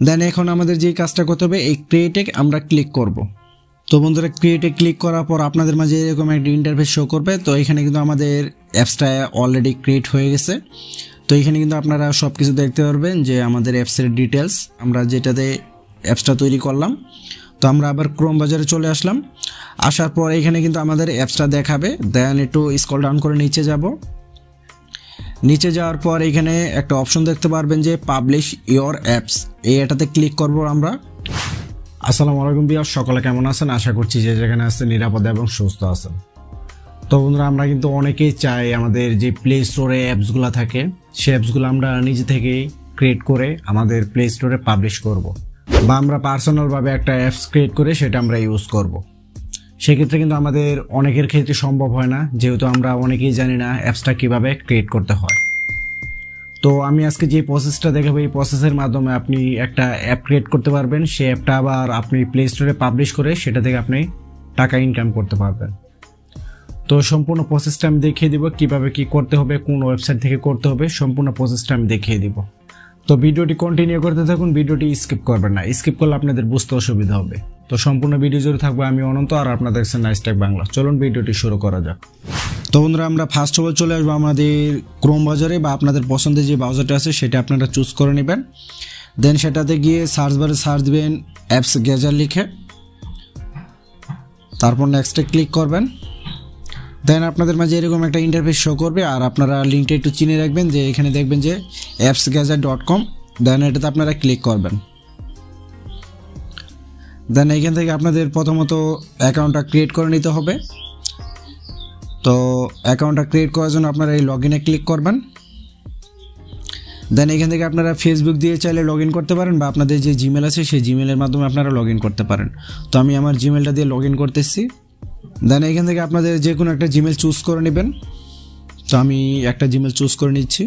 দেন এখন আমাদের যে কাজটা করতে হবে এই ক্রিয়েটে আমরা ক্লিক করব। তো বন্ধুরা ক্রিয়েটে ক্লিক করার পর আপনাদের মাঝে এরকম একটা ইন্টারফেস শো করবে। তো এখানে কিন্তু আমাদের অ্যাপসটা অলরেডি ক্রিয়েট হয়ে গেছে। তো এখানে কিন্তু আপনারা সব কিছু দেখতে পারবেন যে আমাদের অ্যাপসের ডিটেলস, আমরা যেটাতে অ্যাপসটা তৈরি করলাম। তো আমরা আবার ক্রোম বাজারে চলে আসলাম। আসার পর এখানে কিন্তু আমাদের অ্যাপসটা দেখাবে। দেন একটু স্ক্রল ডাউন করে নিচে যাব। নিচে যাওয়ার পর এখানে একটা অপশন দেখতে পারবেন যে পাবলিশ ইওর অ্যাপস, এটাতে ক্লিক করব আমরা। আসসালামু আলাইকুম ভিউয়ার্স, সকলে কেমন আছেন? আশা করছি যে যেখানে আছেন নিরাপদে এবং সুস্থ আছেন। তো বন্ধুরা আমরা কিন্তু অনেকেই চাই আমাদের যে প্লে স্টোরে অ্যাপসগুলো থাকে সেই অ্যাপসগুলো আমরা নিজে থেকেই ক্রিয়েট করে আমাদের প্লে স্টোরে পাবলিশ করব, বা আমরা পার্সোনালভাবে একটা অ্যাপস ক্রিয়েট করে সেটা আমরা ইউজ করব। সেক্ষেত্রে কিন্তু আমাদের অনেকের ক্ষেত্রে সম্ভব হয় না, যেহেতু আমরা অনেকেই জানি না অ্যাপসটা কীভাবে ক্রিয়েট করতে হয়। তো আমি আজকে যে প্রসেসটা দেখাবো এই প্রসেসের মাধ্যমে আপনি একটা অ্যাপ ক্রিয়েট করতে পারবেন। সেই অ্যাপটা আবার আপনি প্লে স্টোরে পাবলিশ করে সেটা থেকে আপনি টাকা ইনকাম করতে পারবেন। তো সম্পূর্ণ প্রসেসটা আমি দেখিয়ে দিব, কিভাবে কি করতে হবে, কোন ওয়েবসাইট থেকে করতে হবে, সম্পূর্ণ প্রসেসটা আমি দেখিয়ে দিব। তো ভিডিওটি কন্টিনিউ করতে থাকুন, ভিডিওটি স্কিপ করবেন না, স্কিপ করলে আপনাদের বুঝতে অসুবিধা হবে। তো সম্পূর্ণ ভিডিও জুড়ে থাকবো আমি অনন্ত, আর আপনাদের কাছে নাইস টেক বাংলা। চলুন ভিডিওটি শুরু করা যাক। তো বন্ধুরা আমরা ফার্স্ট অফ অল চলে আসবো আমাদের ক্রোম বাজারে, বা আপনাদের পছন্দের যে ব্রাউজারটা আছে সেটা আপনারা চুজ করে নেবেন। দেন সেটাতে গিয়ে সার্চ বারে সার্চ দিবেন অ্যাপস গ্যাজার লিখে, তারপর নেক্সটে ক্লিক করবেন। দেন আপনাদের মাঝে এরকম একটা ইন্টারফেস শো করবে, আর আপনারা লিঙ্কটা একটু চিনে রাখবেন যে এখানে দেখবেন যে appsgadget.com। দেন এটাতে আপনারা ক্লিক করবেন। দেন এইখান থেকে আপনাদের প্রথমত অ্যাকাউন্টটা ক্রিয়েট করে নিতে হবে। তো অ্যাকাউন্টটা ক্রিয়েট করার জন্য আপনারা এই লগ ইনে ক্লিক করবেন। দেন এখান থেকে আপনারা ফেসবুক দিয়ে চাইলে লগ ইন করতে পারেন, বা আপনাদের যে জিমেল আছে সেই জিমেলের মাধ্যমে আপনারা লগ ইন করতে পারেন। তো আমি আমার জিমেলটা দিয়ে লগ ইন করতেছি। দেন এখান থেকে আপনাদের যে কোনো একটা জিমেল চুজ করে নেবেন। তো আমি একটা জিমেল চুজ করে নিচ্ছি।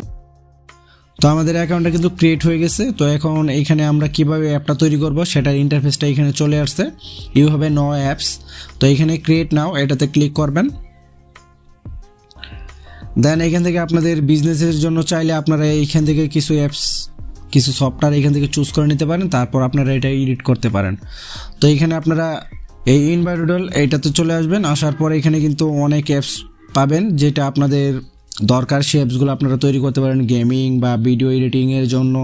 তো আমাদের অ্যাকাউন্টটা কিন্তু ক্রিয়েট হয়ে গেছে। তো এখন এইখানে আমরা কিভাবে অ্যাপটা তৈরি করব সেটার ইন্টারফেসটা এখানে চলে আসছে, you have a no apps. তো এখানে ক্রিয়েট নাও এটাতে ক্লিক করবেন। দেন এখান থেকে আপনাদের বিজনেসের জন্য চাইলে আপনারা এইখান থেকে কিছু অ্যাপস, কিছু সফটওয়্যার এখান থেকে চুজ করে নিতে পারেন, তারপর আপনারা এটা এডিট করতে পারেন। তো এখানে আপনারা এই ইনভাইটেডল এইটাতে চলে আসবেন। আসার পর এখানে কিন্তু অনেক অ্যাপস পাবেন যেটা আপনাদের দরকার, সেই অ্যাপসগুলো আপনারা তৈরি করতে পারেন গেমিং বা ভিডিও এডিটিংয়ের জন্য,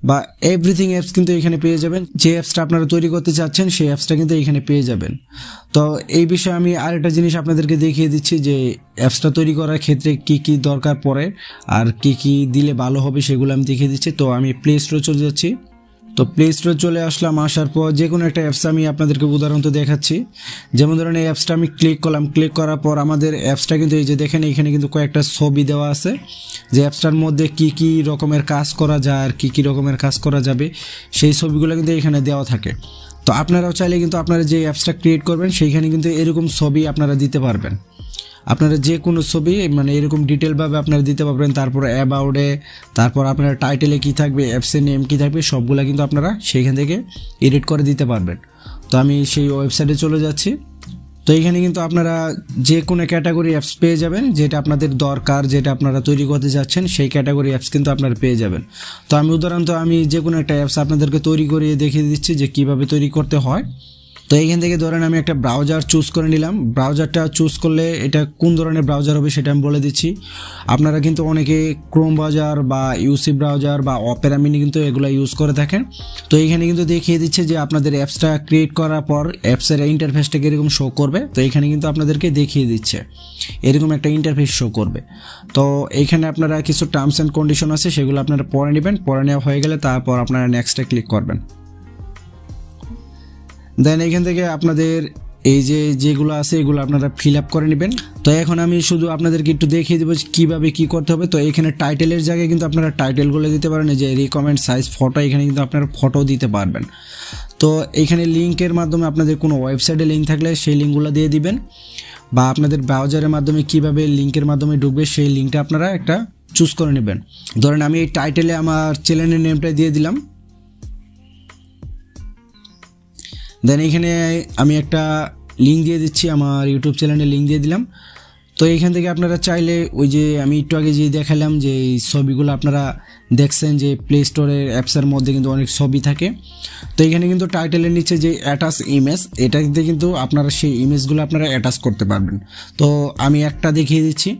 বা এভরিথিং অ্যাপস কিন্তু এখানে পেয়ে যাবেন। যে অ্যাপসটা আপনারা তৈরি করতে চাচ্ছেন সেই অ্যাপসটা কিন্তু এখানে পেয়ে যাবেন। তো এই বিষয়ে আমি আরেকটা জিনিস আপনাদেরকে দেখিয়ে দিচ্ছি যে অ্যাপসটা তৈরি করার ক্ষেত্রে কি কি দরকার পড়ে আর কি কি দিলে ভালো হবে সেগুলো আমি দেখিয়ে দিচ্ছি। তো আমি প্লে স্টোরে চলে যাচ্ছি। তো প্লে স্টোরে চলে আসলাম। আসার পর যে কোনো একটা অ্যাপস আমি আপনাদেরকে উদাহরণ তো দেখাচ্ছি। যেমন ধরেন এই অ্যাপসটা আমি ক্লিক করলাম, ক্লিক করার পর আমাদের অ্যাপসটা কিন্তু এই যে দেখেন এখানে কিন্তু কয়েকটা ছবি দেওয়া আছে, যে অ্যাপসটার মধ্যে কি কি রকমের কাজ করা যায় আর কি কি রকমের কাজ করা যাবে সেই ছবিগুলো কিন্তু এখানে দেওয়া থাকে। তো আপনারাও চাইলে কিন্তু আপনারা যে অ্যাপসটা ক্রিয়েট করবেন সেইখানে কিন্তু এরকম ছবি আপনারা দিতে পারবেন। আপনারা যে কোনো ছবি মানে এরকম ডিটেলভাবে আপনারা দিতে পারবেন। তারপর অ্যাবাউটে, তারপর আপনার টাইটেলে কী থাকবে, অ্যাপসের নেম কী থাকবে, সবগুলো কিন্তু আপনারা সেইখান থেকে এডিট করে দিতে পারবেন। তো আমি সেই ওয়েবসাইটে চলে যাচ্ছি। তো এইখানে কিন্তু আপনারা যে কোনো ক্যাটাগরি অ্যাপস পেয়ে যাবেন, যেটা আপনাদের দরকার, যেটা আপনারা তৈরি করতে যাচ্ছেন সেই ক্যাটাগরি অ্যাপস কিন্তু আপনারা পেয়ে যাবেন। তো আমি উদাহরণত আমি যে কোনো একটা অ্যাপস আপনাদেরকে তৈরি করিয়ে দেখিয়ে দিচ্ছি যে কীভাবে তৈরি করতে হয়। তো এইখান থেকে ধরেন আমি একটা ব্রাউজার চুজ করে নিলাম। ব্রাউজারটা চুজ করলে এটা কোন ধরনের ব্রাউজার হবে সেটা আমি বলে দিচ্ছি। আপনারা কিন্তু অনেকে ক্রোম ব্রাউজার বা ইউসি ব্রাউজার বা অপেরা মিনি কিন্তু এগুলো ইউজ করে থাকেন। তো এইখানে কিন্তু দেখিয়ে দিচ্ছে যে আপনাদের অ্যাপসটা ক্রিয়েট করার পর অ্যাপসের ইন্টারফেসটা কীরকম শো করবে। তো এখানে কিন্তু আপনাদেরকে দেখিয়ে দিচ্ছে এরকম একটা ইন্টারফেস শো করবে। তো এইখানে আপনারা কিছু টার্মস অ্যান্ড কন্ডিশন আছে সেগুলো আপনারা পড়ে নেবেন। পড়ে নেওয়া হয়ে গেলে তারপর আপনারা নেক্সটে ক্লিক করবেন। দেন এখান থেকে আপনাদের এই যেগুলো আছে এগুলো আপনারা ফিল আপ করে নেবেন। তো এখন আমি শুধু আপনাদেরকে একটু দেখিয়ে দেবো কীভাবে কী করতে হবে। তো এখানে টাইটেলের জায়গায় কিন্তু আপনারা টাইটেলগুলো দিতে পারেন, যে রিকমেন্ড সাইজ ফটো, এখানে কিন্তু আপনারা ফটো দিতে পারবেন। তো এখানে লিঙ্কের মাধ্যমে আপনাদের কোনো ওয়েবসাইটে লিঙ্ক থাকলে সেই লিঙ্কগুলো দিয়ে দিবেন, বা আপনাদের ব্রাউজারের মাধ্যমে কীভাবে লিঙ্কের মাধ্যমে ঢুকবে সেই লিঙ্কটা আপনারা একটা চুজ করে নেবেন। ধরেন আমি এই টাইটেলে আমার চ্যানেলের নেমটা দিয়ে দিলাম। দেন এখানে আমি একটা লিঙ্ক দিয়ে দিচ্ছি, আমার ইউটিউব চ্যানেলের লিঙ্ক দিয়ে দিলাম। তো এইখান থেকে আপনারা চাইলে ওই যে আমি একটু আগে যে দেখালাম যে এই ছবিগুলো আপনারা দেখছেন যে প্লে স্টোরের অ্যাপসের মধ্যে কিন্তু অনেক ছবি থাকে। তো এখানে কিন্তু টাইটেলের নিচে যে অ্যাটাচ ইমেজ, এটাতে কিন্তু আপনারা সেই ইমেজগুলো আপনারা অ্যাটাচ করতে পারবেন। তো আমি একটা দেখিয়ে দিচ্ছি,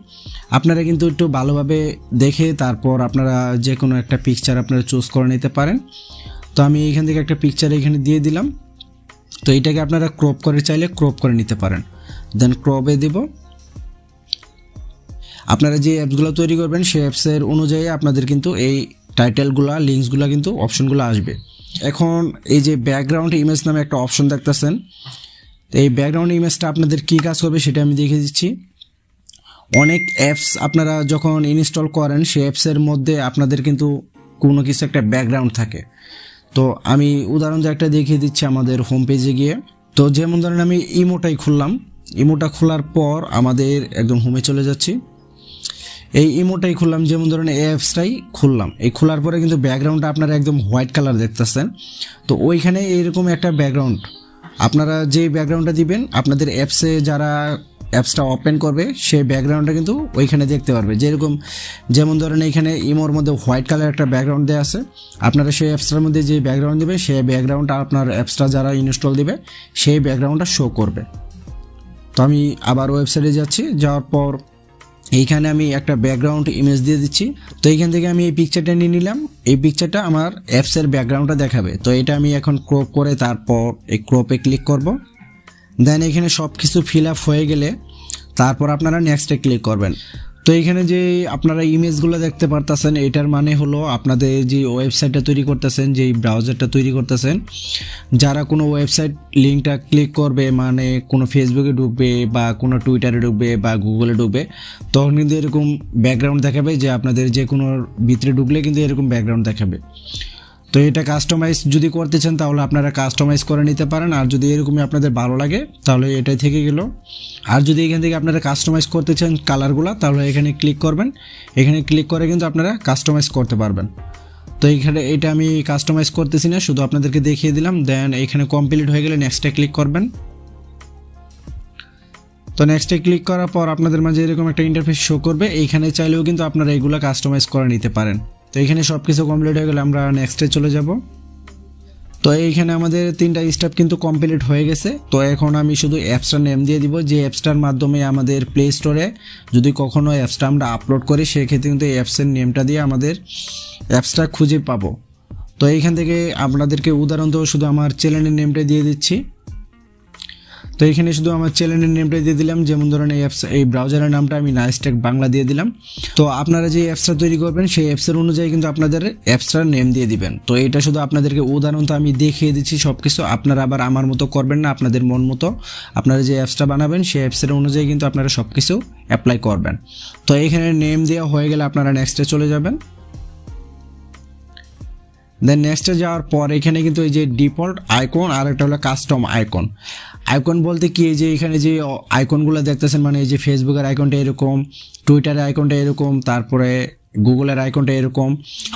আপনারা কিন্তু একটু ভালোভাবে দেখে তারপর আপনারা যে কোনো একটা পিকচার আপনারা চুজ করে নিতে পারেন। তো আমি এখান থেকে একটা পিকচার এখানে দিয়ে দিলাম। তো এইটাকে আপনারা ক্রপ করে চাইলে ক্রপ করে নিতে পারেন, দেন ক্রপে দিব। আপনারা যে অ্যাপসগুলো তৈরি করবেন সেই অ্যাপসের অনুযায়ী আপনাদের কিন্তু এই টাইটেলগুলো, লিঙ্কসগুলো কিন্তু অপশনগুলো আসবে। এখন এই যে ব্যাকগ্রাউন্ড ইমেজ নামে একটা অপশন দেখতেছেন, এই ব্যাকগ্রাউন্ড ইমেজটা আপনাদের কী কাজ করবে সেটা আমি দেখিয়ে দিচ্ছি। অনেক অ্যাপস আপনারা যখন ইনস্টল করেন সেই অ্যাপসের মধ্যে আপনাদের কিন্তু কোনো কিছু একটা ব্যাকগ্রাউন্ড থাকে। তো আমি উদাহরণ যে একটা দেখিয়ে দিচ্ছি আমাদের হোম পেজে গিয়ে। তো যেমন ধরেন আমি ইমোটাই খুললাম, ইমোটা খোলার পর আমাদের একদম হোমে চলে যাচ্ছি। এই ইমোটাই খুললাম, যেমন ধরেন এই অ্যাপসটাই খুললাম। এই খোলার পরে কিন্তু ব্যাকগ্রাউন্ডটা আপনারা একদম হোয়াইট কালার দেখতেছেন। তো ওইখানে এইরকম একটা ব্যাকগ্রাউন্ড, আপনারা যেই ব্যাকগ্রাউন্ডটা দিবেন আপনাদের অ্যাপসে যারা অ্যাপসটা ওপেন করবে সেই ব্যাকগ্রাউন্ডটা কিন্তু ওইখানে দেখতে পারবে। যেরকম যেমন ধরেন এইখানে ইমোর মধ্যে হোয়াইট কালার একটা ব্যাকগ্রাউন্ড দেওয়া আছে, আপনারা সেই অ্যাপসটার মধ্যে যে ব্যাকগ্রাউন্ড দেবে সেই ব্যাকগ্রাউন্ডটা আপনার অ্যাপসটা যারা ইনস্টল দিবে সেই ব্যাকগ্রাউন্ডটা শো করবে। তো আমি আবার ওয়েবসাইটে যাচ্ছি, যাওয়ার পর এইখানে আমি একটা ব্যাকগ্রাউন্ড ইমেজ দিয়ে দিচ্ছি। তো এইখান থেকে আমি এই পিকচারটা নিয়ে নিলাম, এই পিকচারটা আমার অ্যাপসের ব্যাকগ্রাউন্ডটা দেখাবে। তো এটা আমি এখন ক্রপ করে তারপর এই ক্রপে ক্লিক করব। দেন এখানে সব কিছু ফিল আপ হয়ে গেলে তারপর আপনারা নেক্সটে ক্লিক করবেন। তো এইখানে যে আপনারা ইমেজগুলো দেখতে পারতেছেন, এটার মানে হলো আপনাদের যে ওয়েবসাইটটা তৈরি করতেছেন, যেই ব্রাউজারটা তৈরি করতেছেন, যারা কোনো ওয়েবসাইট লিঙ্কটা ক্লিক করবে, মানে কোনো ফেসবুকে ঢুকবে বা কোনো টুইটারে ঢুকবে বা গুগলে ঢুকবে, তখন কিন্তু এরকম ব্যাকগ্রাউন্ড দেখাবে। যে আপনাদের যে কোনো ভিতরে ঢুকলে কিন্তু এরকম ব্যাকগ্রাউন্ড দেখাবে। তো এটা কাস্টমাইজ যদি করতে চান তাহলে আপনারা কাস্টমাইজ করে নিতে পারেন, আর যদি এরকমই আপনাদের ভালো লাগে তাহলে এটাই থেকে গেল। আর যদি এখান থেকে আপনারা কাস্টমাইজ করতে চান কালারগুলো, তাহলে এখানে ক্লিক করবেন। এখানে ক্লিক করে কিন্তু আপনারা কাস্টমাইজ করতে পারবেন। তো এইখানে এটা আমি কাস্টমাইজ করতেছি না, শুধু আপনাদেরকে দেখিয়ে দিলাম। দেন এখানে কমপ্লিট হয়ে গেলে নেক্সটে ক্লিক করবেন। তো নেক্সটে ক্লিক করার পর আপনাদের মাঝে এরকম একটা ইন্টারফেস শো করবে। এইখানে চাইলেও কিন্তু আপনারা এগুলো কাস্টমাইজ করে নিতে পারেন। তো এইখানে সব কিছু কমপ্লিট হয়ে গেলে আমরা নেক্সটে চলে যাব। তো এইখানে আমাদের 3টা স্টেপ কিন্তু কমপ্লিট হয়ে গেছে। তো এখন আমি শুধু অ্যাপসটার নেম দিয়ে দিব, যে অ্যাপসটার মাধ্যমে আমাদের প্লে স্টোরে যদি কখনো অ্যাপসটা আমরা আপলোড করি সেক্ষেত্রে কিন্তু এই অ্যাপসের নেমটা দিয়ে আমাদের অ্যাপসটা খুঁজে পাবো। তো এইখান থেকে আপনাদেরকে উদাহরণ তো শুধু আমার চ্যানেলের নেমটা দিয়ে দিচ্ছি। তো এখানে শুধু আমার চ্যানেলের নেমটা দিয়ে দিলাম, যেমন ধরেন এই ব্রাউজারের নামটা আমি নাইসটেক বাংলা দিয়ে দিলাম। তো আপনারা যে অ্যাপসটা তৈরি করবেন সেই অ্যাপসের অনুযায়ী কিন্তু আপনাদের অ্যাপসটার নেম দিয়ে দিবেন। তো এটা শুধু আপনাদেরকে উদাহরণ তো আমি দেখিয়ে দিচ্ছি সব কিছু, আপনারা আবার আমার মতো করবেন না, আপনাদের মন মতো আপনারা যে অ্যাপসটা বানাবেন সেই অ্যাপসের অনুযায়ী কিন্তু আপনারা সব কিছু অ্যাপ্লাই করবেন। তো এখানে নেম দেওয়া হয়ে গেলে আপনারা নেক্সটে চলে যাবেন। দেন নেক্সটে যাওয়ার পর এখানে কিন্তু এই যে ডিফল্ট আইকন আর একটা হলো কাস্টম আইকন। আইকন বলতে কি, এই যে এখানে যে আইকনগুলো দেখতেছেন, মানে এই যে ফেসবুকের আইকনটা এরকম, টুইটারের আইকনটা এরকম, তারপরে গুগলের আইকনটা এরকম।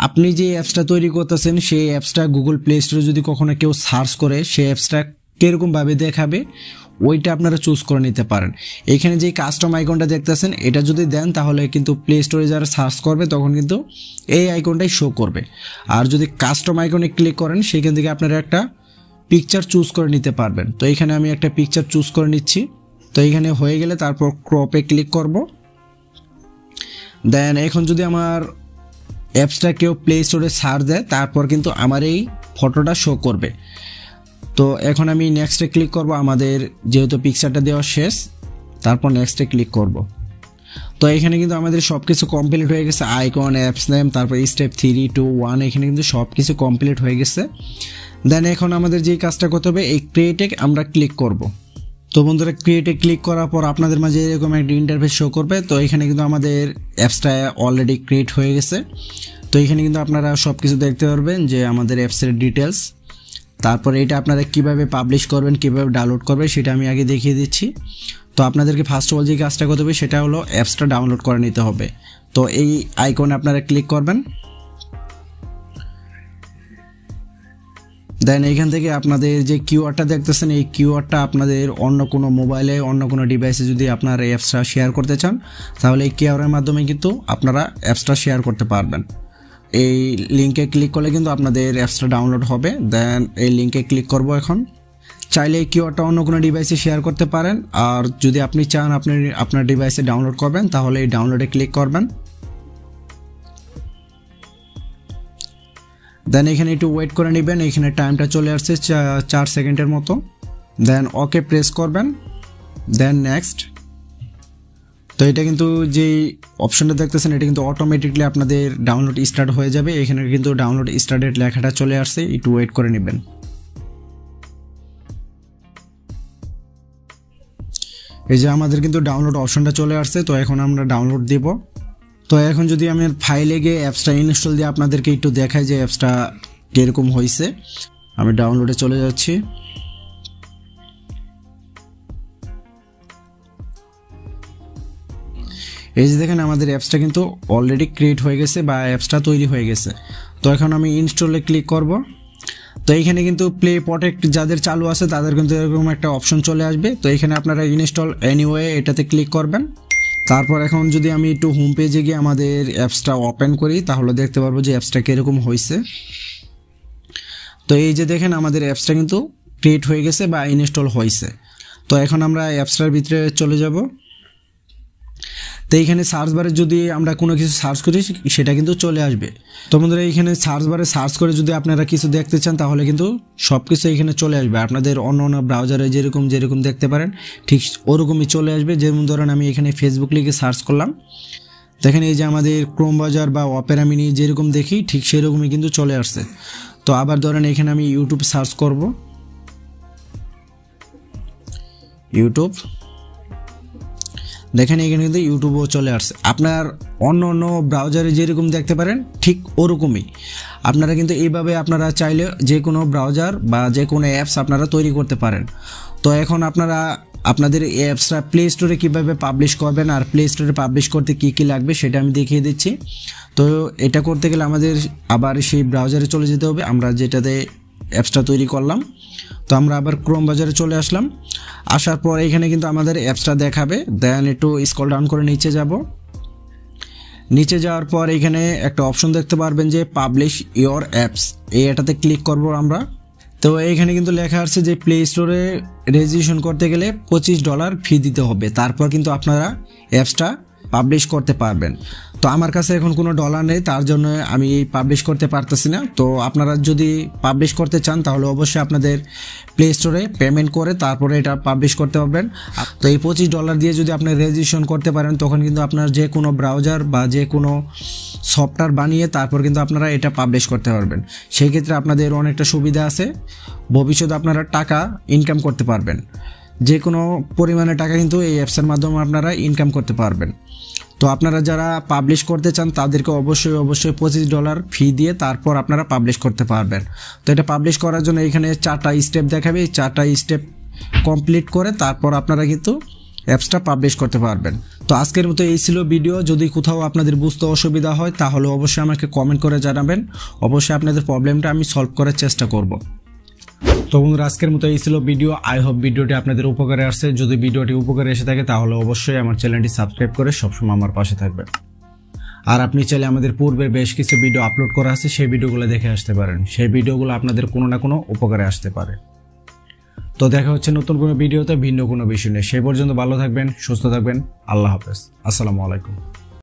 আপনি যে অ্যাপসটা তৈরি করতেছেন সেই অ্যাপসটা গুগল প্লে স্টোরে যদি কখনো কেউ সার্চ করে সেই অ্যাপসটা কীরকমভাবে দেখাবে ওইটা আপনারা চুজ করে নিতে পারেন। এখানে যে কাস্টম আইকনটা দেখতেছেন এটা যদি দেন তাহলে কিন্তু প্লে স্টোরে যারা সার্চ করবে তখন কিন্তু এই আইকনটাই শো করবে। আর যদি কাস্টম আইকনে ক্লিক করেন সেখান থেকে আপনারা একটা পিকচার চুজ করে নিতে পারবেন। তো এখানে আমি একটা পিকচার চুজ করে নিচ্ছি। তো এখানে হয়ে গেলে তারপর ক্রপে ক্লিক করব। দেন এখন যদি আমার অ্যাপসটা কেউ প্লে স্টোরে সার্চ দেয় তারপর কিন্তু আমার এই ফটোটা শো করবে। তো এখন আমি নেক্সটে ক্লিক করব, আমাদের যেহেতু পিকচারটা দেওয়া শেষ, তারপর নেক্সটে ক্লিক করব। তো এখানে কিন্তু আমাদের সব কিছু কমপ্লিট হয়ে গেছে, আইকন, অ্যাপস নেম, তারপর স্টেপ 3, 2, 1 এখানে কিন্তু সব কিছু কমপ্লিট হয়ে গেছে। দেন এখন আমাদের যে কাজটা করতে হবে এই ক্রিয়েটে আমরা ক্লিক করব। তো বন্ধুরা ক্রিয়েটে ক্লিক করার পর আপনাদের মাঝে এরকম একটা ইন্টারফেস শো করবে। তো এখানে কিন্তু আমাদের অ্যাপসটা অলরেডি ক্রিয়েট হয়ে গেছে। তো এখানে কিন্তু আপনারা সব কিছু দেখতে পারবেন যে আমাদের অ্যাপসের ডিটেলস, তারপরে এটা আপনারা কিভাবে পাবলিশ করবেন, কিভাবে ডাউনলোড করবেন সেটা আমি আগে দেখিয়ে দিচ্ছি। তো আপনাদেরকে ফার্স্ট অফ অল যে কাজটা করতে হবে সেটা হলো অ্যাপসটা ডাউনলোড করে নিতে হবে। তো এই আইকনে আপনারা ক্লিক করবেন। দেন এইখান থেকে আপনাদের যে কিউআরটা দেখতেছেন এই কিউআরটা আপনাদের অন্য কোনো মোবাইলে, অন্য কোনো ডিভাইসে যদি আপনারা এই অ্যাপসটা শেয়ার করতে চান তাহলে এই কিউআরের মাধ্যমে কিন্তু আপনারা অ্যাপসটা শেয়ার করতে পারবেন। এই লিঙ্কে ক্লিক করলে কিন্তু আপনাদের অ্যাপসটা ডাউনলোড হবে। দেন এই লিঙ্কে ক্লিক করব। এখন চাইলে এই কিওয়ার্ডটা অন্য কোনো ডিভাইসে শেয়ার করতে পারেন, আর যদি আপনি চান আপনি আপনার ডিভাইসে ডাউনলোড করবেন তাহলে এই ডাউনলোডে ক্লিক করবেন। দেন এখানে একটু ওয়েট করে নেবেন, এখানে টাইমটা চলে আসছে 4 সেকেন্ডের মতো। দেন ওকে প্রেস করবেন, দেন নেক্সট। তো এটা কিন্তু যে অপশনটা দেখতেছেন এটা কিন্তু অটোমেটিকলি আপনাদের ডাউনলোড স্টার্ট হয়ে যাবে। এখানে কিন্তু ডাউনলোড স্টার্টেড লেখাটা চলে আসছে, একটু ওয়েট করে নেবেন। এই যে আমাদের কিন্তু ডাউনলোড অপশনটা চলে আসছে। তো এখন আমরা ডাউনলোড দিব। তো এখন যদি আমি ফাইলে গিয়ে অ্যাপসটা ইনস্টল দিয়ে আপনাদেরকে একটু দেখাই যে অ্যাপসটা কীরকম হয়েছে। আমি ডাউনলোডে চলে যাচ্ছি। এই যে দেখেন আমাদের অ্যাপসটা কিন্তু অলরেডি ক্রিয়েট হয়ে গেছে বা অ্যাপসটা তৈরি হয়ে গেছে। তো এখন আমি ইনস্টলে ক্লিক করব। তো এইখানে কিন্তু প্লে প্রোটেক্ট যাদের চালু আছে তাদের কিন্তু এরকম একটা অপশন চলে আসবে। তো এখানে আপনারা ইনস্টল এনিওয়ে এটাতে ক্লিক করবেন। তারপর এখন যদি আমি একটু হোম পেজে গিয়ে আমাদের অ্যাপসটা ওপেন করি তাহলে দেখতে পারবো যে অ্যাপসটা কীরকম হয়েছে। তো এই যে দেখেন আমাদের অ্যাপসটা কিন্তু ক্রিয়েট হয়ে গেছে বা ইনস্টল হয়েছে। তো এখন আমরা অ্যাপসটার ভিতরে চলে যাব। তো এইখানে সার্চ বারে যদি আমরা কোনো কিছু সার্চ করি সেটা কিন্তু চলে আসবে। তো বন্ধুরা এইখানে সার্চ বারে সার্চ করে যদি আপনারা কিছু দেখতে চান তাহলে কিন্তু সব কিছু এখানে চলে আসবে। আপনাদের অন্য অন্য ব্রাউজারে যেরকম দেখতে পারেন ঠিক ওরকমই চলে আসবে। যেমন ধরেন আমি এখানে ফেসবুক লিখে সার্চ করলাম, দেখেন এই যে আমাদের ক্রোম ব্রাউজার বা অপেরা মিনি যেরকম দেখি ঠিক সেরকমই কিন্তু চলে আসছে। তো আবার ধরেন এখানে আমি ইউটিউব সার্চ করব, ইউটিউব, দেখেন এখানে কিন্তু ইউটিউবও চলে আসছে। আপনার অন্য অন্য ব্রাউজারে যেরকম দেখতে পারেন ঠিক ওরকমই আপনারা কিন্তু এইভাবে আপনারা চাইলে যে কোনো ব্রাউজার বা যে কোনো অ্যাপস আপনারা তৈরি করতে পারেন। তো এখন আপনারা আপনাদের এই অ্যাপসটা প্লে স্টোরে কীভাবে পাবলিশ করবেন আর প্লে স্টোরে পাবলিশ করতে কী কী লাগবে সেটা আমি দেখিয়ে দিচ্ছি। তো এটা করতে গেলে আমাদের আবার সেই ব্রাউজারে চলে যেতে হবে আমরা যেটাতে অ্যাপসটা তৈরি করলাম। তো আমরা আবার ক্রোম ব্রাউজারে চলে আসলাম। আসার পর এখানে কিন্তু আমাদের অ্যাপসটা দেখাবে। দেন একটু স্ক্রল ডাউন করে নিচে যাব। নিচে যাওয়ার পর এখানে একটা অপশন দেখতে পারবেন যে পাবলিশ ইওর অ্যাপস, এটাতে ক্লিক করব আমরা। তো এইখানে কিন্তু লেখা আছে যে প্লে স্টোরে রেজিস্ট্রেশন করতে গেলে $25 ফি দিতে হবে, তারপর কিন্তু আপনারা অ্যাপসটা পাবলিশ করতে পারবেন। তো আমার কাছে এখন কোনো ডলার নেই, তার জন্য আমি পাবলিশ করতে পারতেছি না। তো আপনারা যদি পাবলিশ করতে চান তাহলে অবশ্যই আপনাদের প্লে স্টোরে পেমেন্ট করে তারপরে এটা পাবলিশ করতে পারবেন। তো এই $25 দিয়ে যদি আপনি রেজিস্ট্রেশন করতে পারেন তখন কিন্তু আপনার যে কোনো ব্রাউজার বা যে কোনো সফটওয়্যার বানিয়ে তারপর কিন্তু আপনারা এটা পাবলিশ করতে পারবেন। সেই ক্ষেত্রে আপনাদের অনেকটা সুবিধা আছে, ভবিষ্যতে আপনারা টাকা ইনকাম করতে পারবেন। যে কোনো পরিমাণে টাকা কিন্তু এই অ্যাপসের মাধ্যমে আপনারা ইনকাম করতে পারবেন। তো আপনারা যারা পাবলিশ করতে চান তাদেরকে অবশ্যই $25 ফি দিয়ে তারপর আপনারা পাবলিশ করতে পারবেন। তো এটা পাবলিশ করার জন্য এখানে 4টা স্টেপ দেখাবে, এই 4টা স্টেপ কমপ্লিট করে তারপর আপনারা কিন্তু অ্যাপসটা পাবলিশ করতে পারবেন। তো আজকের মতো এই ছিল ভিডিও। যদি কোথাও আপনাদের বুঝতে অসুবিধা হয় তাহলে অবশ্যই আমাকে কমেন্ট করে জানাবেন, অবশ্যই আপনাদের প্রবলেমটা আমি সলভ করার চেষ্টা করব। তো বন্ধুরা আজকের মতো এই ছিল ভিডিও। আই হোপ ভিডিওটি আপনাদের উপকারে আসছে। যদি ভিডিওটি উপকারে এসে থাকে তাহলে অবশ্যই আমার চ্যানেলটি সাবস্ক্রাইব করে সবসময় আমার পাশে থাকবেন। আর আপনি চাইলে আমাদের পূর্বের বেশ কিছু ভিডিও আপলোড করা আছে, সেই ভিডিওগুলো দেখে আসতে পারেন। সেই ভিডিওগুলো আপনাদের কোনো না কোনো উপকারে আসতে পারে। তো দেখা হচ্ছে নতুন কোনো ভিডিওতে ভিন্ন কোনো বিষয় নিয়ে। সেই পর্যন্ত ভালো থাকবেন, সুস্থ থাকবেন। আল্লাহ হাফেজ, আসসালামু আলাইকুম।